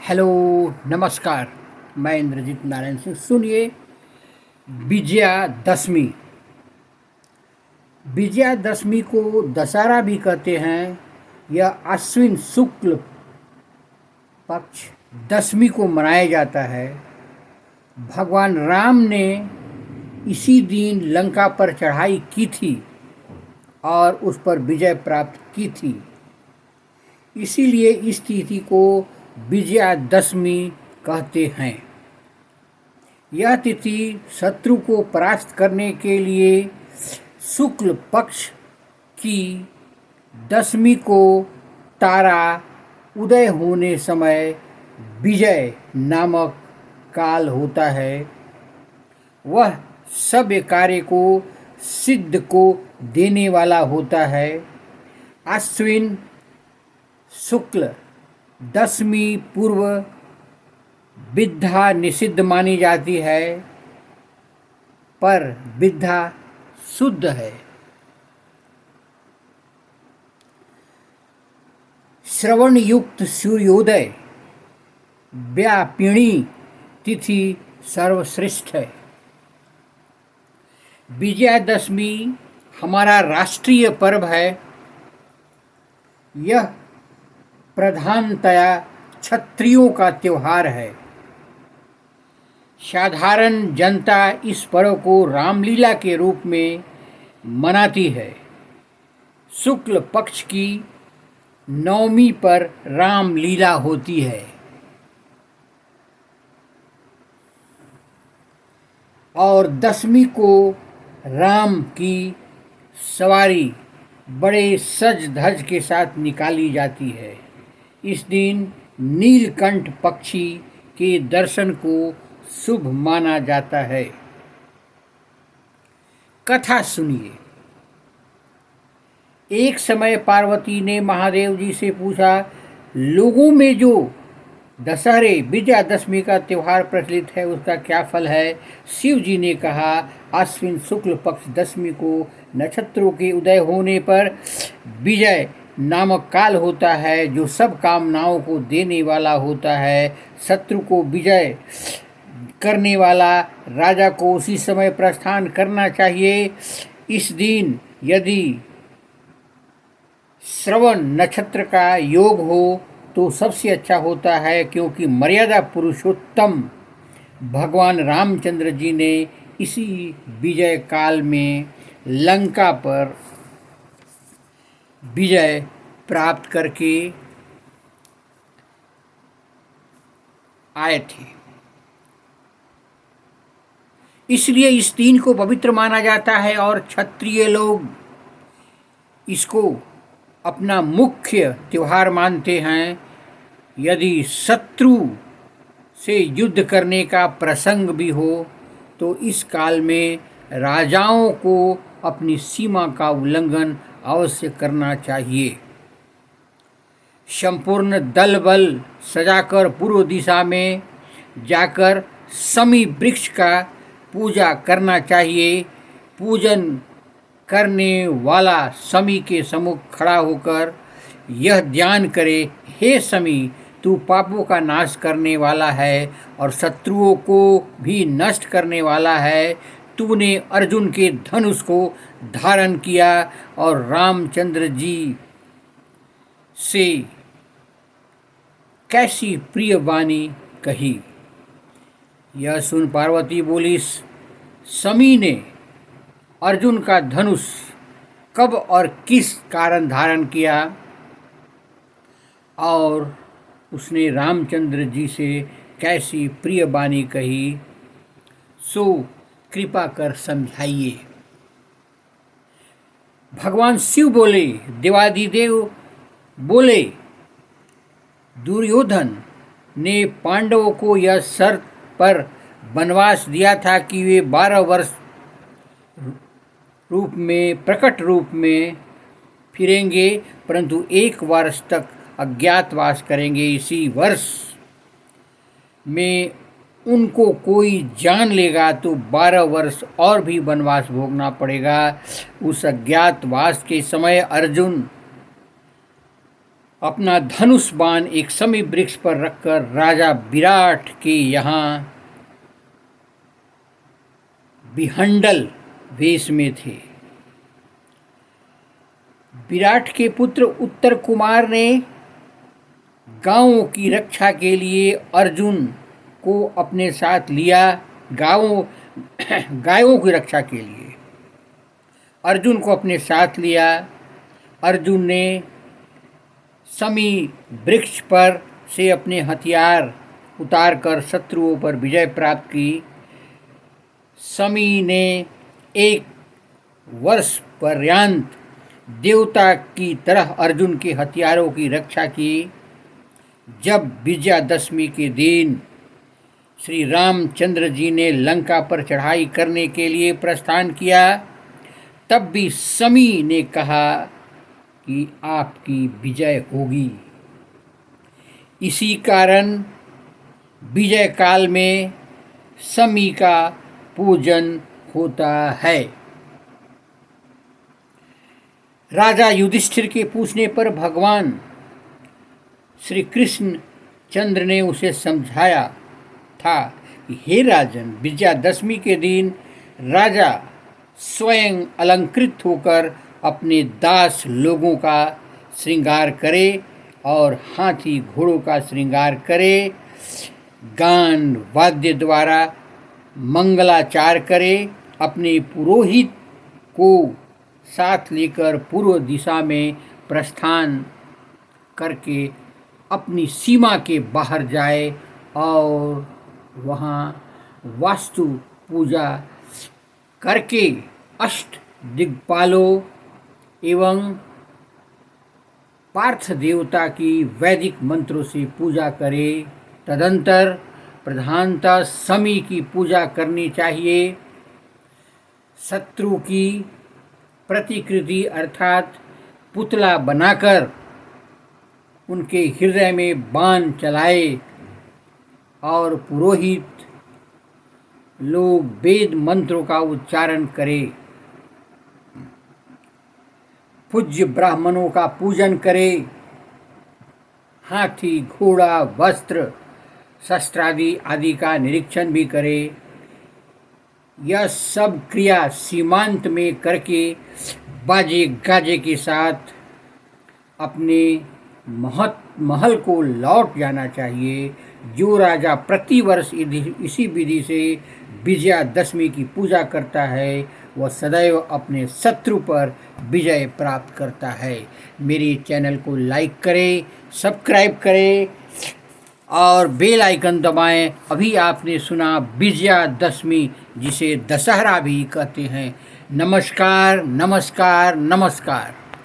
Hello, नमस्कार। मैं इंद्रजीत नारायण सिंह। सुनिए, विजयादशमी। विजयादशमी को दशहरा भी कहते हैं। यह आश्विन शुक्ल पक्ष दशमी को मनाया जाता है। भगवान राम ने इसी दिन लंका पर चढ़ाई की थी और उस पर विजय प्राप्त की थी। इसीलिए इस तिथि को विजयादशमी कहते हैं। यह तिथि शत्रु को परास्त करने के लिए शुक्ल पक्ष की दशमी को तारा उदय होने समय विजय नामक काल होता है। वह सब कार्य को सिद्ध को देने वाला होता है। आश्विन शुक्ल दशमी पूर्व विद्या निषिद्ध मानी जाती है, पर विद्या शुद्ध है। श्रवण युक्त सूर्योदय व्यापिणी तिथि सर्वश्रेष्ठ है। विजयादशमी हमारा राष्ट्रीय पर्व है। यह प्रधानतया क्षत्रियों का त्योहार है। साधारण जनता इस पर्व को रामलीला के रूप में मनाती है। शुक्ल पक्ष की नवमी पर रामलीला होती है और दशमी को राम की सवारी बड़े सज धज के साथ निकाली जाती है। इस दिन नीलकंठ पक्षी के दर्शन को शुभ माना जाता है। कथा सुनिए। एक समय पार्वती ने महादेव जी से पूछा, लोगों में जो दशहरे विजयादशमी का त्यौहार प्रचलित है उसका क्या फल है? शिव जी ने कहा, आश्विन शुक्ल पक्ष दशमी को नक्षत्रों के उदय होने पर विजय नामक काल होता है, जो सब कामनाओं को देने वाला होता है। शत्रु को विजय करने वाला राजा को उसी समय प्रस्थान करना चाहिए। इस दिन यदि श्रवण नक्षत्र का योग हो तो सबसे अच्छा होता है, क्योंकि मर्यादा पुरुषोत्तम भगवान रामचंद्र जी ने इसी विजय काल में लंका पर विजय प्राप्त करके आए थे। इसलिए इस दिन को पवित्र माना जाता है और क्षत्रिय लोग इसको अपना मुख्य त्योहार मानते हैं। यदि शत्रु से युद्ध करने का प्रसंग भी हो तो इस काल में राजाओं को अपनी सीमा का उल्लंघन अवश्य करना चाहिए। संपूर्ण दल बल सजाकर पूर्व दिशा में जाकर शमी वृक्ष का पूजा करना चाहिए। पूजन करने वाला शमी के सम्मुख खड़ा होकर यह ध्यान करे, हे शमी, तू पापों का नाश करने वाला है और शत्रुओं को भी नष्ट करने वाला है। तूने अर्जुन के धनुष को धारण किया और रामचंद्र जी से कैसी प्रिय वाणी कही। यह सुन पार्वती बोली, शमी ने अर्जुन का धनुष कब और किस कारण धारण किया और उसने रामचंद्र जी से कैसी प्रिय वाणी कही, सो कृपा कर समझाइए। भगवान शिव बोले, देवादिदेव बोले, दुर्योधन ने पांडवों को यह शर्त पर वनवास दिया था कि वे 12 वर्ष रूप में प्रकट रूप में फिरेंगे, परंतु 1 वर्ष तक अज्ञातवास करेंगे। इसी वर्ष में उनको कोई जान लेगा तो 12 वर्ष और भी वनवास भोगना पड़ेगा। उस अज्ञातवास के समय अर्जुन अपना धनुष बाण एक समी वृक्ष पर रखकर राजा विराट के यहाँ विहंडल वेश में थे। विराट के पुत्र उत्तर कुमार ने गांवों की रक्षा के लिए अर्जुन को अपने साथ लिया। गायों की रक्षा के लिए अर्जुन को अपने साथ लिया। अर्जुन ने समी वृक्ष पर से अपने हथियार उतारकर शत्रुओं पर विजय प्राप्त की। समी ने 1 वर्ष पर्यंत देवता की तरह अर्जुन के हथियारों की रक्षा की। जब विजयादशमी के दिन श्री रामचंद्र जी ने लंका पर चढ़ाई करने के लिए प्रस्थान किया, तब भी समी ने कहा कि आपकी विजय होगी। इसी कारण विजय काल में समी का पूजन होता है। राजा युधिष्ठिर के पूछने पर भगवान श्री कृष्ण चंद्र ने उसे समझाया था कि हे राजन, विजयादशमी के दिन राजा स्वयं अलंकृत होकर अपने दास लोगों का श्रृंगार करे और हाथी घोड़ों का श्रृंगार करे, गान वाद्य द्वारा मंगलाचार करे, अपने पुरोहित को साथ लेकर पूर्व दिशा में प्रस्थान करके अपनी सीमा के बाहर जाए और वहाँ वास्तु पूजा करके अष्ट दिक्पालों एवं पार्थ देवता की वैदिक मंत्रों से पूजा करे। तदंतर प्रधानतः समी की पूजा करनी चाहिए। शत्रु की प्रतिकृति अर्थात पुतला बनाकर उनके हृदय में बाण चलाए और पुरोहित लोग वेद मंत्रों का उच्चारण करें। पूज्य ब्राह्मणों का पूजन करें। हाथी घोड़ा वस्त्र शस्त्रादि आदि का निरीक्षण भी करें। यह सब क्रिया सीमांत में करके बाजे गाजे के साथ अपने महल को लौट जाना चाहिए। जो राजा प्रतिवर्ष इसी विधि से विजयादशमी की पूजा करता है वह सदैव अपने शत्रु पर विजय प्राप्त करता है। मेरे चैनल को लाइक करें, सब्सक्राइब करें और बेल आइकन दबाएं। अभी आपने सुना विजयादशमी, जिसे दशहरा भी कहते हैं। नमस्कार नमस्कार नमस्कार।